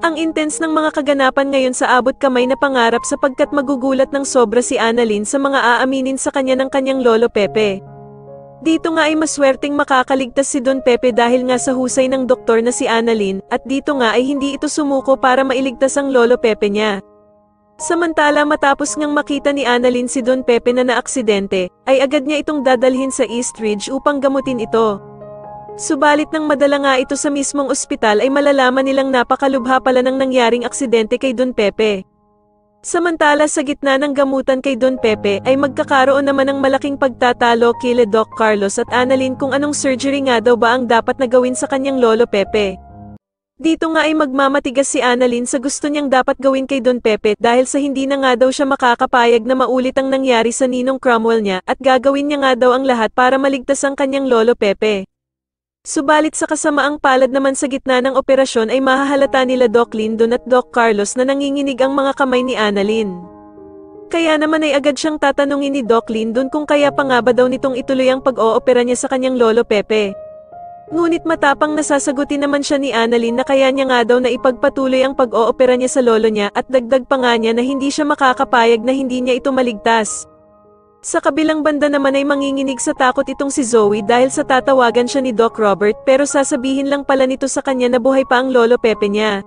Ang intense ng mga kaganapan ngayon sa abot kamay na pangarap sapagkat magugulat ng sobra si Annalyn sa mga aaminin sa kanya ng kanyang lolo Pepe. Dito nga ay maswerteng makakaligtas si Don Pepe dahil nga sa husay ng doktor na si Annalyn, at dito nga ay hindi ito sumuko para mailigtas ang lolo Pepe niya. Samantala matapos ngang makita ni Annalyn si Don Pepe na naaksidente, ay agad niya itong dadalhin sa East Ridge upang gamutin ito. Subalit nang madala nga ito sa mismong ospital ay malalaman nilang napakalubha pala ng nangyaring aksidente kay Don Pepe. Samantala sa gitna ng gamutan kay Don Pepe ay magkakaroon naman ng malaking pagtatalo kila Doc Carlos at Annalyn kung anong surgery nga daw ba ang dapat na gawin sa kanyang lolo Pepe. Dito nga ay magmamatigas si Annalyn sa gusto niyang dapat gawin kay Don Pepe dahil sa hindi na nga daw siya makakapayag na maulit ang nangyari sa ninong Cromwell niya at gagawin niya nga daw ang lahat para maligtas ang kanyang lolo Pepe. Subalit sa kasamaang palad naman sa gitna ng operasyon ay mahahalata nila Doc Lyndon at Doc Carlos na nanginginig ang mga kamay ni Annalyn. Kaya naman ay agad siyang tatanungin ni Doc Lyndon kung kaya pa nga ba daw nitong ituloy ang pag-oopera niya sa kanyang lolo Pepe. Ngunit matapang nasasagutin naman siya ni Annalyn na kaya niya nga daw na ipagpatuloy ang pag-oopera niya sa lolo niya at dagdag pa nga niya na hindi siya makakapayag na hindi niya ito maligtas. Sa kabilang banda naman ay manginginig sa takot itong si Zoe dahil sa tatawagan siya ni Doc Robert pero sasabihin lang pala nito sa kanya na buhay pa ang lolo Pepe niya.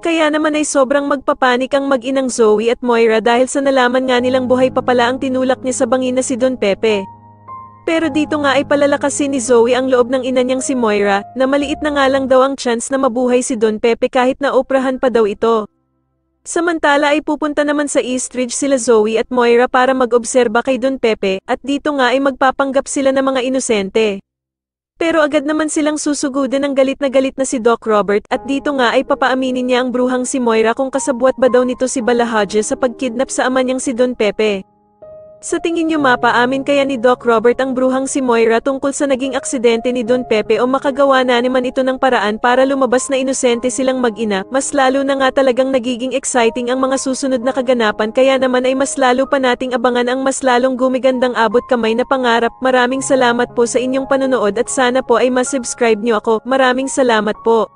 Kaya naman ay sobrang magpapanik ang mag-inang Zoe at Moira dahil sa nalaman nga nilang buhay pa pala ang tinulak niya sa bangin na si Don Pepe. Pero dito nga ay palalakasin ni Zoe ang loob ng ina niyang si Moira na maliit na nga lang daw ang chance na mabuhay si Don Pepe kahit na oprahan pa daw ito. Samantala ay pupunta naman sa East Ridge sila Zoe at Moira para mag-obserba kay Don Pepe at dito nga ay magpapanggap sila ng mga inosente. Pero agad naman silang susugudin ng galit na si Doc Robert at dito nga ay papaaminin niya ang bruhang si Moira kung kasabwat ba daw nito si Bala Hodges sa pagkidnap sa ama niyang si Don Pepe. Sa tingin niyo mapaamin kaya ni Doc Robert ang bruhang si Moira tungkol sa naging aksidente ni Don Pepe o makagawa na naman ito ng paraan para lumabas na inosente silang mag-ina? Mas lalo na nga talagang nagiging exciting ang mga susunod na kaganapan kaya naman ay mas lalo pa nating abangan ang mas lalong gumigandang abot kamay na pangarap. Maraming salamat po sa inyong panonood at sana po ay masubscribe niyo ako. Maraming salamat po.